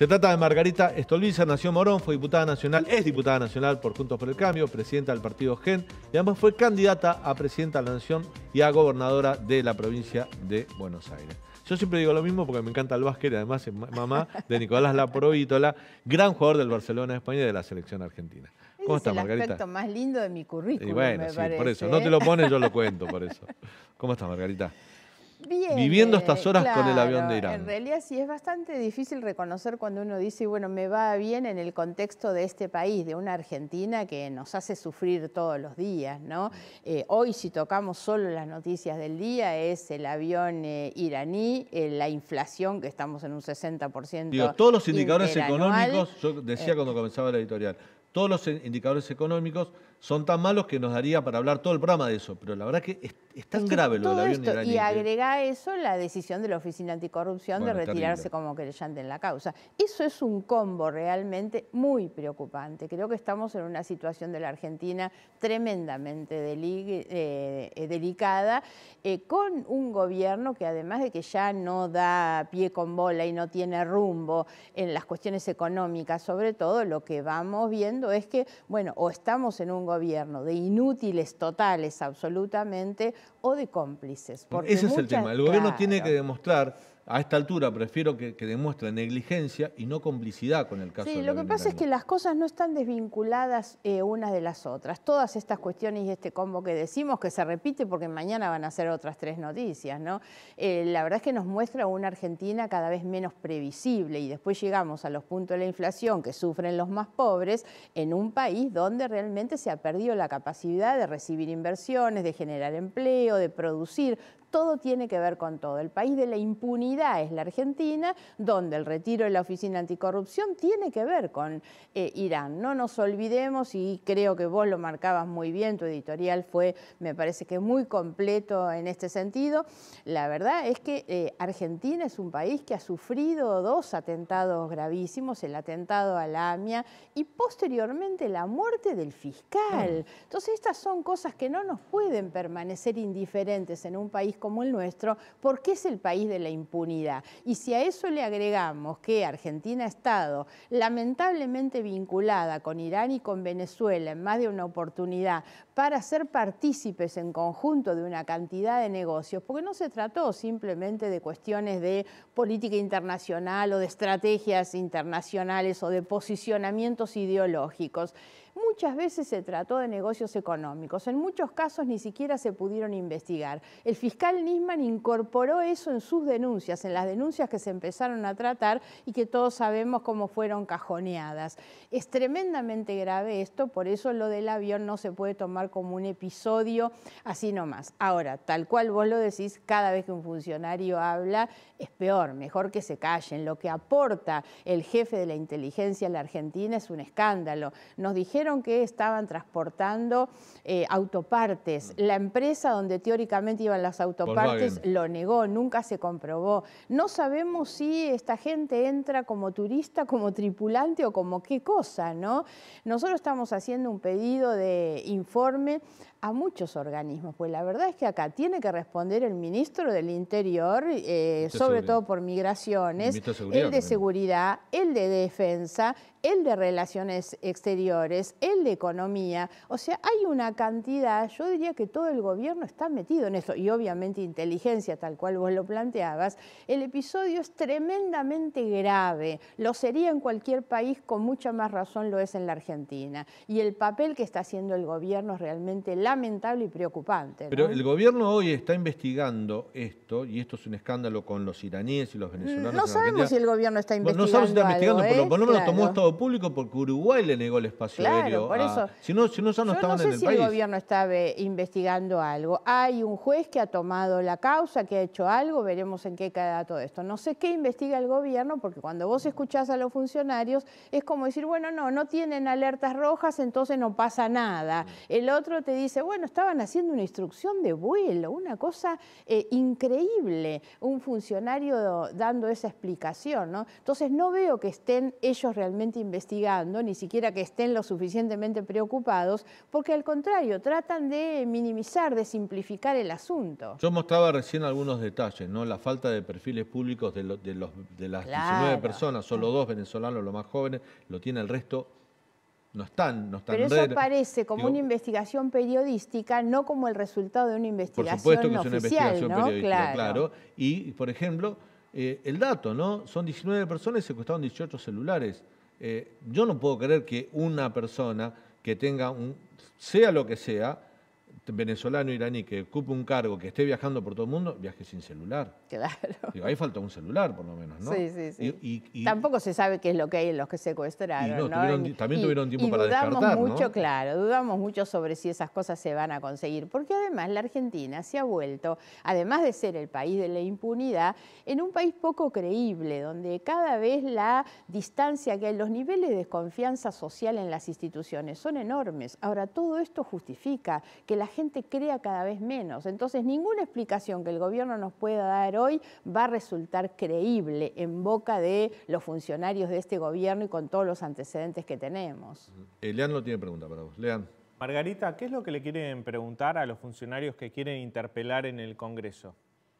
Se trata de Margarita Stolbizer, nació en Morón, fue diputada nacional, es diputada nacional por Juntos por el Cambio, presidenta del partido GEN y además fue candidata a presidenta de la Nación y a gobernadora de la provincia de Buenos Aires. Yo siempre digo lo mismo porque me encanta el básquet y además es mamá de Nicolás Laprovítola, gran jugador del Barcelona de España y de la selección argentina. ¿Cómo estás, Margarita? Es el aspecto más lindo de mi currículum, y bueno, me sí, parece. por eso. No te lo pones, yo lo cuento, por eso. ¿Cómo estás, Margarita? Bien, Viviendo estas horas claro, con el avión de Irán. En realidad sí es bastante difícil reconocer cuando uno dice, bueno, me va bien en el contexto de este país, de una Argentina que nos hace sufrir todos los días, ¿no? Hoy si tocamos solo las noticias del día es el avión iraní, la inflación, que estamos en un 60%. Digo, todos los indicadores interanual, económicos, yo decía cuando comenzaba la editorial, todos los indicadores económicos son tan malos que nos daría para hablar todo el programa de eso, pero la verdad que es tan grave lo del avión iraní. Y agrega a eso la decisión de la Oficina Anticorrupción de retirarse como querellante en la causa. Eso es un combo realmente muy preocupante. Creo que estamos en una situación de la Argentina tremendamente delicada, con un gobierno que además de que ya no da pie con bola y no tiene rumbo en las cuestiones económicas, sobre todo, lo que vamos viendo es que, bueno, o estamos en un gobierno de inútiles totales absolutamente o de cómplices. Ese es el tema. El gobierno tiene que demostrar, a esta altura prefiero que demuestre negligencia y no complicidad con el caso del avión lo que pasa es que las cosas no están desvinculadas unas de las otras. Todas estas cuestiones y este combo que decimos que se repite porque mañana van a ser otras 3 noticias, ¿no? La verdad es que nos muestra una Argentina cada vez menos previsible y después llegamos a los puntos de la inflación que sufren los más pobres en un país donde realmente se ha perdido la capacidad de recibir inversiones, de generar empleo, de producir. Todo tiene que ver con todo. El país de la impunidad es la Argentina, donde el retiro de la Oficina Anticorrupción tiene que ver con Irán. No nos olvidemos, y creo que vos lo marcabas muy bien, tu editorial fue, me parece que muy completo en este sentido. La verdad es que Argentina es un país que ha sufrido 2 atentados gravísimos, el atentado a la AMIA y posteriormente la muerte del fiscal. Entonces estas son cosas que no nos pueden permanecer indiferentes en un país como el nuestro, porque es el país de la impunidad. Y si a eso le agregamos que Argentina ha estado lamentablemente vinculada con Irán y con Venezuela en más de una oportunidad para ser partícipes en conjunto de una cantidad de negocios, porque no se trató simplemente de cuestiones de política internacional o de estrategias internacionales o de posicionamientos ideológicos. Muchas veces se trató de negocios económicos, en muchos casos ni siquiera se pudieron investigar. El fiscal Nisman incorporó eso en sus denuncias, en las denuncias que se empezaron a tratar y que todos sabemos cómo fueron cajoneadas. Es tremendamente grave esto, por eso lo del avión no se puede tomar como un episodio así nomás. Ahora, tal cual vos lo decís, cada vez que un funcionario habla es peor, mejor que se callen. Lo que aporta el jefe de la inteligencia en la Argentina es un escándalo. Nos dijeron que estaban transportando autopartes. La empresa donde teóricamente iban las autopartes lo negó, nunca se comprobó. No sabemos si esta gente entra como turista, como tripulante o como qué cosa, ¿no? Nosotros estamos haciendo un pedido de informe a muchos organismos, pues la verdad es que acá tiene que responder el ministro del Interior, sobre todo por migraciones, el de seguridad, el de defensa, el de relaciones exteriores, el de economía. O sea, hay una cantidad, yo diría que todo el gobierno está metido en eso, y obviamente inteligencia, tal cual vos lo planteabas. El episodio es tremendamente grave, lo sería en cualquier país, con mucha más razón lo es en la Argentina. Y el papel que está haciendo el gobierno es realmente lamentable y preocupante, ¿no? Pero el gobierno hoy está investigando esto, y esto es un escándalo con los iraníes y los venezolanos. No sabemos si el gobierno está investigando. No sabemos si está investigando, pero por lo menos tomó Claro. estado público porque Uruguay le negó el espacio aéreo. Por eso. Si no, ya no estaban en el país. Yo no sé si el gobierno está investigando algo. Hay un juez que ha tomado la causa, que ha hecho algo, veremos en qué queda todo esto. No sé qué investiga el gobierno, porque cuando vos escuchás a los funcionarios es como decir, bueno, no tienen alertas rojas, entonces no pasa nada. El otro te dice, bueno, estaban haciendo una instrucción de vuelo, una cosa increíble, un funcionario dando esa explicación, ¿no? Entonces no veo que estén ellos realmente investigando, ni siquiera que estén lo suficientemente preocupados, porque al contrario, tratan de minimizar, de simplificar el asunto. Yo mostraba recién algunos detalles, ¿no? La falta de perfiles públicos de las 19 personas, solo 2 venezolanos, los más jóvenes, lo tiene el resto. No están Pero eso parece como una investigación periodística, no como el resultado de una investigación oficial. Por supuesto que es una investigación periodística, claro. Y, por ejemplo, el dato, ¿no? Son 19 personas y secuestraron 18 celulares. Yo no puedo creer que una persona que tenga sea lo que sea, venezolano, iraní, que ocupe un cargo, que esté viajando por todo el mundo, viaje sin celular. Claro. Digo, ahí falta un celular, por lo menos, ¿no? Sí, sí, sí. Tampoco se sabe qué es lo que hay en los que secuestraron, ¿no? También tuvieron tiempo para descartar, mucho, ¿no? Claro, dudamos mucho sobre si esas cosas se van a conseguir, porque además la Argentina se ha vuelto, además de ser el país de la impunidad, en un país poco creíble, donde cada vez la distancia que hay, los niveles de desconfianza social en las instituciones son enormes. Ahora, todo esto justifica que la gente crea cada vez menos. Entonces, ninguna explicación que el gobierno nos pueda dar hoy va a resultar creíble en boca de los funcionarios de este gobierno y con todos los antecedentes que tenemos. Lean tiene pregunta para vos. Lean. Margarita, ¿qué es lo que le quieren preguntar a los funcionarios que quieren interpelar en el Congreso?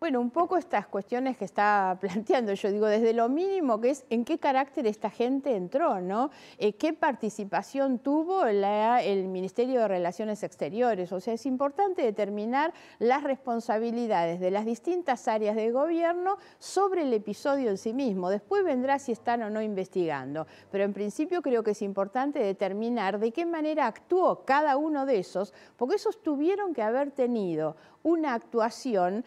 Bueno, un poco estas cuestiones que está planteando, yo digo, desde lo mínimo que es en qué carácter esta gente entró, ¿no? ¿Qué participación tuvo el Ministerio de Relaciones Exteriores? O sea, es importante determinar las responsabilidades de las distintas áreas de gobierno sobre el episodio en sí mismo. Después vendrá si están o no investigando, pero en principio creo que es importante determinar de qué manera actuó cada uno de esos, porque esos tuvieron que haber tenido una actuación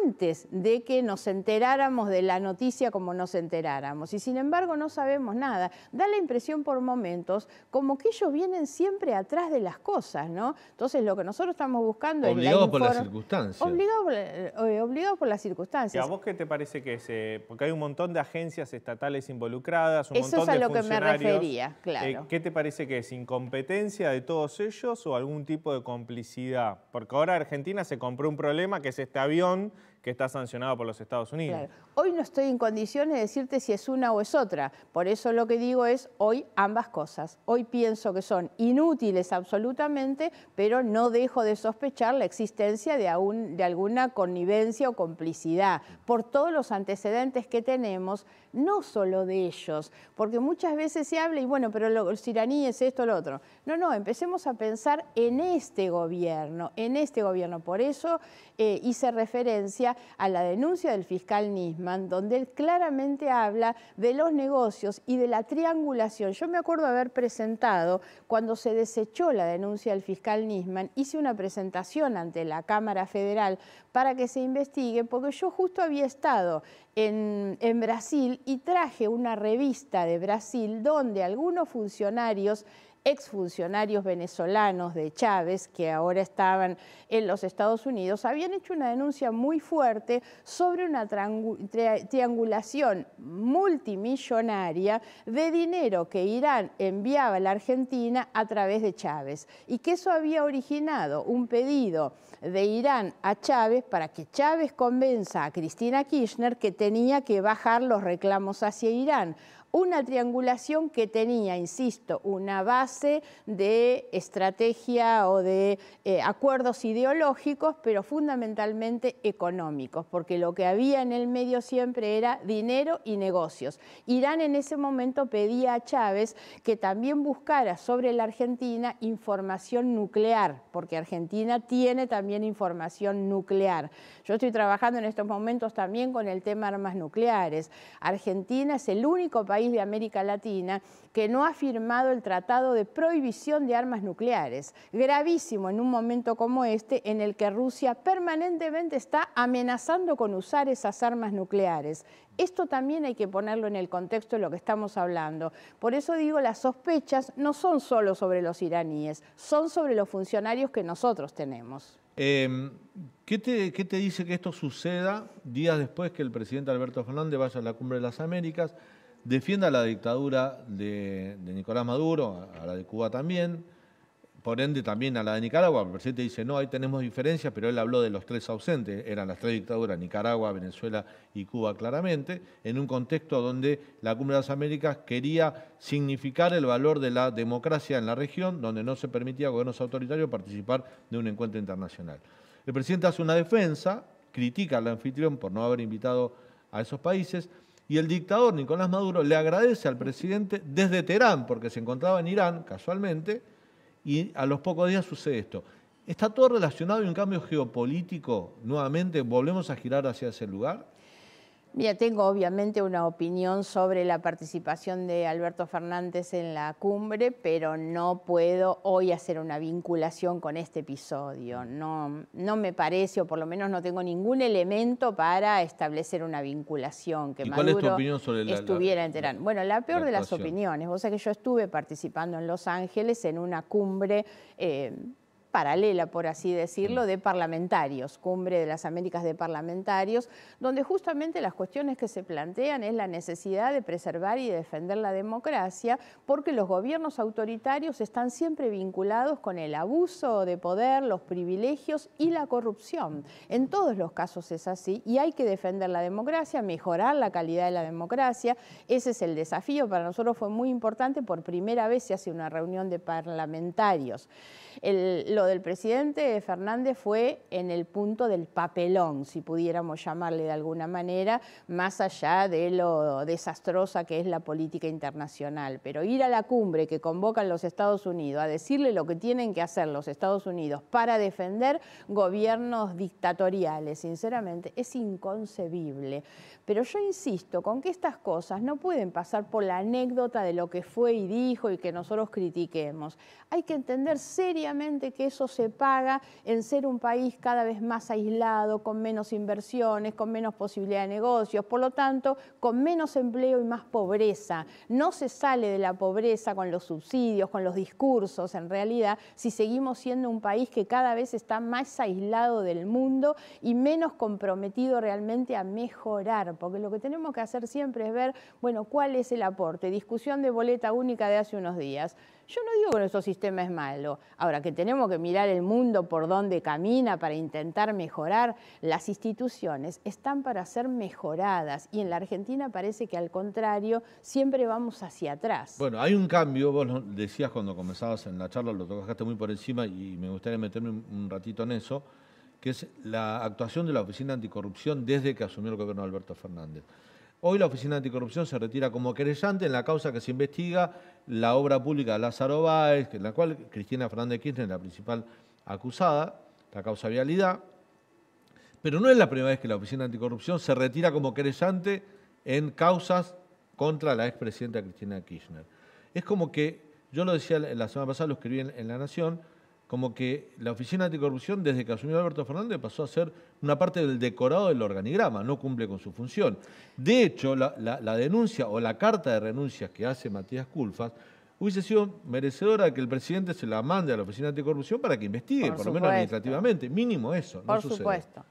antes de que nos enteráramos de la noticia como nos enteráramos. Y sin embargo no sabemos nada. Da la impresión por momentos como que ellos vienen siempre atrás de las cosas, ¿no? Entonces lo que nosotros estamos buscando es la obligados por las circunstancias. Obligados por las circunstancias. ¿Y a vos qué te parece que es? Porque hay un montón de agencias estatales involucradas, un montón de funcionarios. Eso es a lo que me refería, claro. ¿Qué te parece que es? ¿Incompetencia de todos ellos o algún tipo de complicidad? Porque ahora Argentina se compró un problema que es este avión que está sancionado por los Estados Unidos. Claro. Hoy no estoy en condiciones de decirte si es una o es otra. Por eso lo que digo es hoy ambas cosas. Hoy pienso que son inútiles absolutamente, pero no dejo de sospechar la existencia de alguna connivencia o complicidad por todos los antecedentes que tenemos, no solo de ellos, porque muchas veces se habla y bueno, pero los iraníes, esto, lo otro. No, empecemos a pensar en este gobierno, Por eso hice referencia a la denuncia del fiscal Nisman, donde él claramente habla de los negocios y de la triangulación. Yo me acuerdo haber presentado, cuando se desechó la denuncia del fiscal Nisman, hice una presentación ante la Cámara Federal para que se investigue, porque yo justo había estado en Brasil y traje una revista de Brasil donde algunos funcionarios, exfuncionarios venezolanos de Chávez, que ahora estaban en los Estados Unidos, habían hecho una denuncia muy fuerte sobre una triangulación multimillonaria de dinero que Irán enviaba a la Argentina a través de Chávez, y que eso había originado un pedido de Irán a Chávez para que Chávez convenza a Cristina Kirchner que tenía que bajar los reclamos hacia Irán. Una triangulación que tenía, insisto, una base de estrategia o de acuerdos ideológicos, pero fundamentalmente económicos, porque lo que había en el medio siempre era dinero y negocios. Irán en ese momento pedía a Chávez que también buscara sobre la Argentina información nuclear, porque Argentina tiene también información nuclear. Yo estoy trabajando en estos momentos también con el tema armas nucleares. Argentina es el único país de América Latina que no ha firmado el Tratado de Prohibición de Armas Nucleares. Gravísimo en un momento como este en el que Rusia permanentemente está amenazando con usar esas armas nucleares. Esto también hay que ponerlo en el contexto de lo que estamos hablando. Por eso digo, las sospechas no son solo sobre los iraníes, son sobre los funcionarios que nosotros tenemos. ¿Qué te dice que esto suceda días después que el presidente Alberto Fernández vaya a la Cumbre de las Américas, defienda la dictadura de Nicolás Maduro, a la de Cuba también, por ende también a la de Nicaragua. El presidente dice, no, ahí tenemos diferencias, pero él habló de los 3 ausentes, eran las 3 dictaduras, Nicaragua, Venezuela y Cuba claramente, en un contexto donde la Cumbre de las Américas quería significar el valor de la democracia en la región, donde no se permitía a gobiernos autoritarios participar de un encuentro internacional. El presidente hace una defensa, critica al anfitrión por no haber invitado a esos países, y el dictador Nicolás Maduro le agradece al presidente desde Teherán, porque se encontraba en Irán, casualmente, y a los pocos días sucede esto. ¿Está todo relacionado y un cambio geopolítico? Nuevamente, ¿volvemos a girar hacia ese lugar? Mira, tengo obviamente una opinión sobre la participación de Alberto Fernández en la cumbre, pero no puedo hoy hacer una vinculación con este episodio. No me parece, o por lo menos no tengo ningún elemento para establecer una vinculación. Que ¿Y Maduro cuál es tu opinión sobre estuviera en Teherán? Bueno, la peor de las opiniones. Vos sabés que yo estuve participando en Los Ángeles en una cumbre paralela, por así decirlo, de parlamentarios, Cumbre de las Américas de Parlamentarios, donde justamente las cuestiones que se plantean es la necesidad de preservar y defender la democracia, porque los gobiernos autoritarios están siempre vinculados con el abuso de poder, los privilegios y la corrupción. En todos los casos es así y hay que defender la democracia, mejorar la calidad de la democracia. Ese es el desafío. Para nosotros fue muy importante, por primera vez se hace una reunión de parlamentarios. Lo del presidente Fernández fue en el punto del papelón, si pudiéramos llamarle de alguna manera, más allá de lo desastrosa que es la política internacional. Pero ir a la cumbre que convocan los Estados Unidos a decirle lo que tienen que hacer los Estados Unidos para defender gobiernos dictatoriales, sinceramente, es inconcebible. Pero yo insisto con que estas cosas no pueden pasar por la anécdota de lo que fue y dijo y que nosotros critiquemos. Hay que entender seriamente que eso se paga en ser un país cada vez más aislado, con menos inversiones, con menos posibilidad de negocios, por lo tanto, con menos empleo y más pobreza. No se sale de la pobreza con los subsidios, con los discursos, en realidad, si seguimos siendo un país que cada vez está más aislado del mundo y menos comprometido realmente a mejorar, porque lo que tenemos que hacer siempre es ver, bueno, cuál es el aporte. Discusión de boleta única de hace unos días. Yo no digo que nuestro sistema es malo. Ahora, que tenemos que mirar el mundo por donde camina para intentar mejorar, las instituciones están para ser mejoradas y en la Argentina parece que al contrario, siempre vamos hacia atrás. Bueno, hay un cambio, vos lo decías cuando comenzabas en la charla, lo tocaste muy por encima y me gustaría meterme un ratito en eso, que es la actuación de la Oficina Anticorrupción desde que asumió el gobierno de Alberto Fernández. Hoy la Oficina Anticorrupción se retira como querellante en la causa que se investiga, la obra pública de Lázaro Báez, en la cual Cristina Fernández de Kirchner es la principal acusada, la causa Vialidad. Pero no es la primera vez que la Oficina Anticorrupción se retira como querellante en causas contra la expresidenta Cristina Kirchner. Es como que, yo lo decía la semana pasada, lo escribí en La Nación, como que la Oficina Anticorrupción, desde que asumió Alberto Fernández, pasó a ser una parte del decorado del organigrama, no cumple con su función. De hecho, la denuncia o la carta de renuncias que hace Matías Culfas hubiese sido merecedora de que el presidente se la mande a la Oficina Anticorrupción para que investigue, por lo menos administrativamente, mínimo eso. Por supuesto.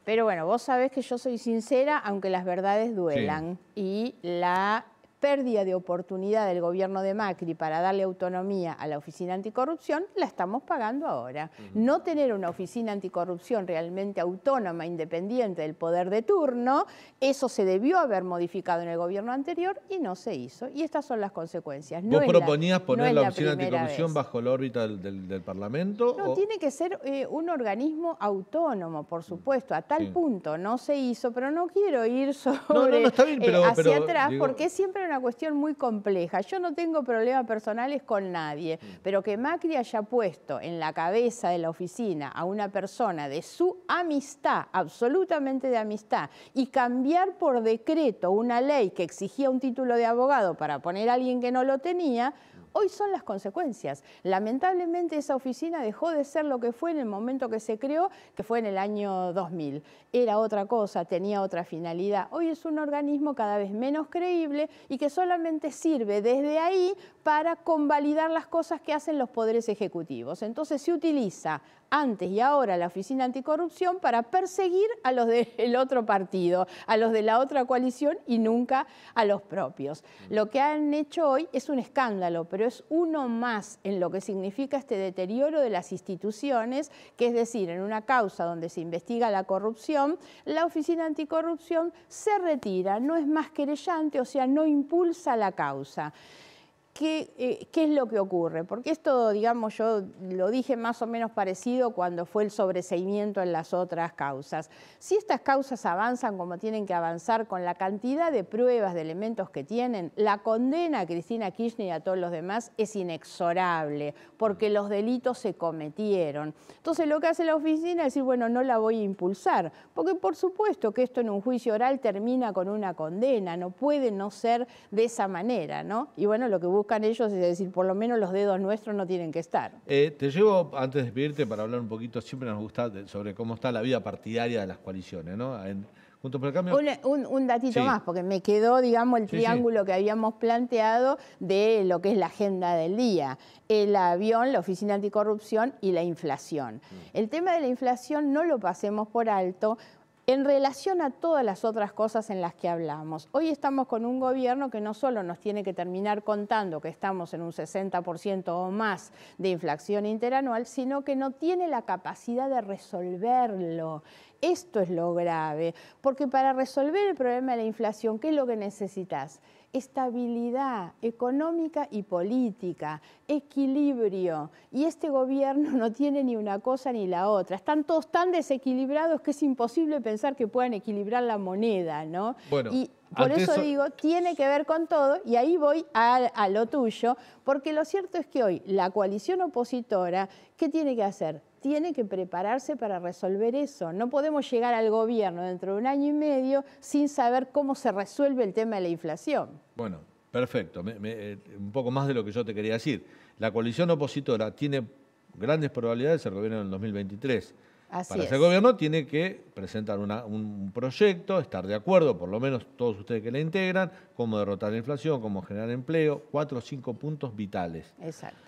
Pero bueno, vos sabés que yo soy sincera, aunque las verdades duelan, sí. Y la pérdida de oportunidad del gobierno de Macri para darle autonomía a la Oficina Anticorrupción, la estamos pagando ahora. No tener una Oficina Anticorrupción realmente autónoma, independiente del poder de turno, eso se debió haber modificado en el gobierno anterior y no se hizo. Y estas son las consecuencias. ¿Vos proponías poner la Oficina Anticorrupción bajo la órbita del Parlamento? No, tiene que ser un organismo autónomo, por supuesto, a tal punto no se hizo, pero no quiero ir sobre está bien, hacia atrás, porque es siempre una cuestión muy compleja. Yo no tengo problemas personales con nadie, pero que Macri haya puesto en la cabeza de la oficina a una persona de su amistad, absolutamente de amistad, y cambiar por decreto una ley que exigía un título de abogado para poner a alguien que no lo tenía, hoy son las consecuencias. Lamentablemente esa oficina dejó de ser lo que fue en el momento que se creó, que fue en el año 2000. Era otra cosa, tenía otra finalidad. Hoy es un organismo cada vez menos creíble y que solamente sirve desde ahí para convalidar las cosas que hacen los poderes ejecutivos. Entonces se utiliza antes y ahora la Oficina Anticorrupción para perseguir a los del otro partido, a los de la otra coalición y nunca a los propios. Lo que han hecho hoy es un escándalo, pero es uno más en lo que significa este deterioro de las instituciones, que es decir, en una causa donde se investiga la corrupción, la Oficina Anticorrupción se retira, no es más querellante, o sea, no impulsa la causa. ¿Qué es lo que ocurre? Porque esto, digamos, yo lo dije más o menos parecido cuando fue el sobreseimiento en las otras causas. Si estas causas avanzan como tienen que avanzar con la cantidad de pruebas, de elementos que tienen, la condena a Cristina Kirchner y a todos los demás es inexorable, porque los delitos se cometieron. Entonces lo que hace la oficina es decir, bueno, no la voy a impulsar, porque por supuesto que esto en un juicio oral termina con una condena, no puede no ser de esa manera, ¿no? Y bueno, lo que buscan ellos es decir, por lo menos los dedos nuestros no tienen que estar. Te llevo, antes de despedirte, para hablar un poquito, siempre nos gusta sobre cómo está la vida partidaria de las coaliciones, ¿no? Juntos por el Cambio. Un datito Sí. más, porque me quedó, digamos, el Sí, triángulo que habíamos planteado de lo que es la agenda del día. El avión, la Oficina Anticorrupción y la inflación. El tema de la inflación no lo pasemos por alto, en relación a todas las otras cosas en las que hablamos. Hoy estamos con un gobierno que no solo nos tiene que terminar contando que estamos en un 60% o más de inflación interanual, sino que no tiene la capacidad de resolverlo. Esto es lo grave, porque para resolver el problema de la inflación, ¿qué es lo que necesitas? Estabilidad económica y política, equilibrio. Y este gobierno no tiene ni una cosa ni la otra. Están todos tan desequilibrados que es imposible pensar que puedan equilibrar la moneda, ¿no? Bueno, y por eso digo, tiene que ver con todo, y ahí voy a lo tuyo, porque lo cierto es que hoy la coalición opositora, ¿qué tiene que hacer? Tiene que prepararse para resolver eso. No podemos llegar al gobierno dentro de un año y medio sin saber cómo se resuelve el tema de la inflación. Bueno, perfecto. Un poco más de lo que yo te quería decir. La coalición opositora tiene grandes probabilidades de ser gobierno en el 2023. Para ser gobierno tiene que presentar un proyecto, estar de acuerdo, por lo menos todos ustedes que la integran, cómo derrotar la inflación, cómo generar empleo, 4 o 5 puntos vitales. Exacto.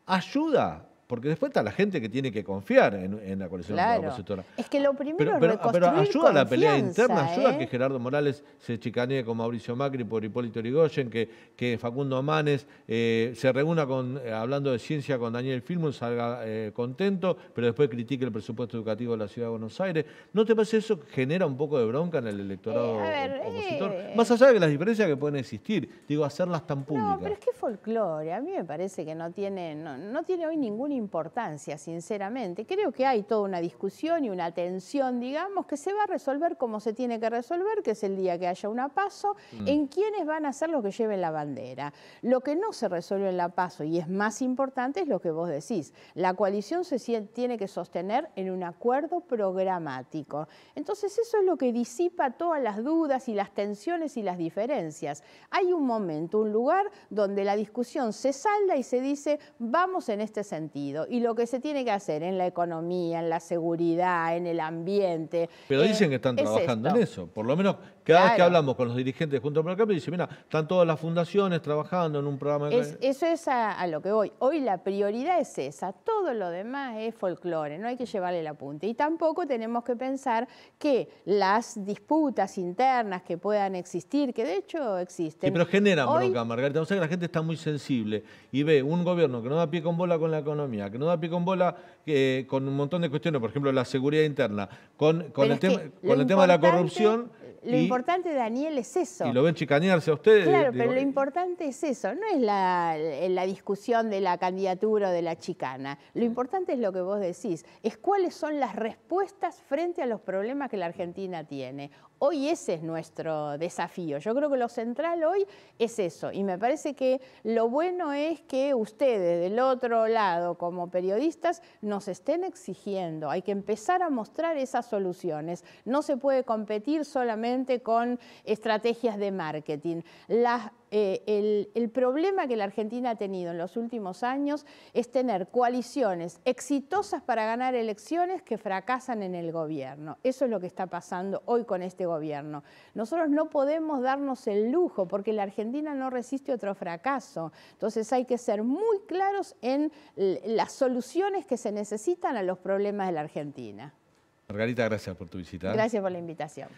¿Ayuda? Porque después está la gente que tiene que confiar en la coalición opositora. Es que lo primero es reconstruir pero ayuda a la pelea confianza, interna, ayuda a que Gerardo Morales se chicanee con Mauricio Macri por Hipólito Yrigoyen, que Facundo Amanes se reúna hablando de ciencia con Daniel Filmus, salga contento, pero después critique el presupuesto educativo de la Ciudad de Buenos Aires. ¿No te parece eso genera un poco de bronca en el electorado opositor? Más allá de las diferencias que pueden existir, digo, hacerlas tan públicas. No, pero es que folclore. A mí me parece que no tiene hoy ningún importancia, sinceramente. Creo que hay toda una discusión y una tensión, digamos, que se va a resolver como se tiene que resolver, que es el día que haya una PASO, en quiénes van a ser los que lleven la bandera. Lo que no se resuelve en la PASO, y es más importante, es lo que vos decís. La coalición tiene que sostener en un acuerdo programático. Entonces eso es lo que disipa todas las dudas y las tensiones y las diferencias. Hay un momento, un lugar donde la discusión se salda y se dice, vamos en este sentido. Y lo que se tiene que hacer en la economía, en la seguridad, en el ambiente. Pero dicen que están trabajando en eso. Por lo menos cada vez que hablamos con los dirigentes de Juntos por el Cambio, dicen, mira, están todas las fundaciones trabajando en un programa. Eso es a lo que voy. Hoy la prioridad es esa. Todo lo demás es folclore. No hay que llevarle la punta. Y tampoco tenemos que pensar que las disputas internas que puedan existir, que de hecho existen. Sí, pero generan bronca, Margarita. O sea que la gente está muy sensible y ve un gobierno que no da pie con bola con la economía, que no da pie con bola con un montón de cuestiones, por ejemplo, la seguridad interna, con el tema de la corrupción. Lo importante, Daniel, es eso. Y lo ven chicanearse a ustedes. Claro, pero lo importante es eso, no es la discusión de la candidatura o de la chicana. Lo importante es lo que vos decís, es cuáles son las respuestas frente a los problemas que la Argentina tiene. Hoy ese es nuestro desafío. Yo creo que lo central hoy es eso. Y me parece que lo bueno es que ustedes del otro lado, como periodistas, nos estén exigiendo. Hay que empezar a mostrar esas soluciones. No se puede competir solamente con estrategias de marketing. Las El problema que la Argentina ha tenido en los últimos años es tener coaliciones exitosas para ganar elecciones que fracasan en el gobierno. Eso es lo que está pasando hoy con este gobierno. Nosotros no podemos darnos el lujo porque la Argentina no resiste otro fracaso. Entonces hay que ser muy claros en las soluciones que se necesitan a los problemas de la Argentina. Margarita, gracias por tu visita. Gracias por la invitación.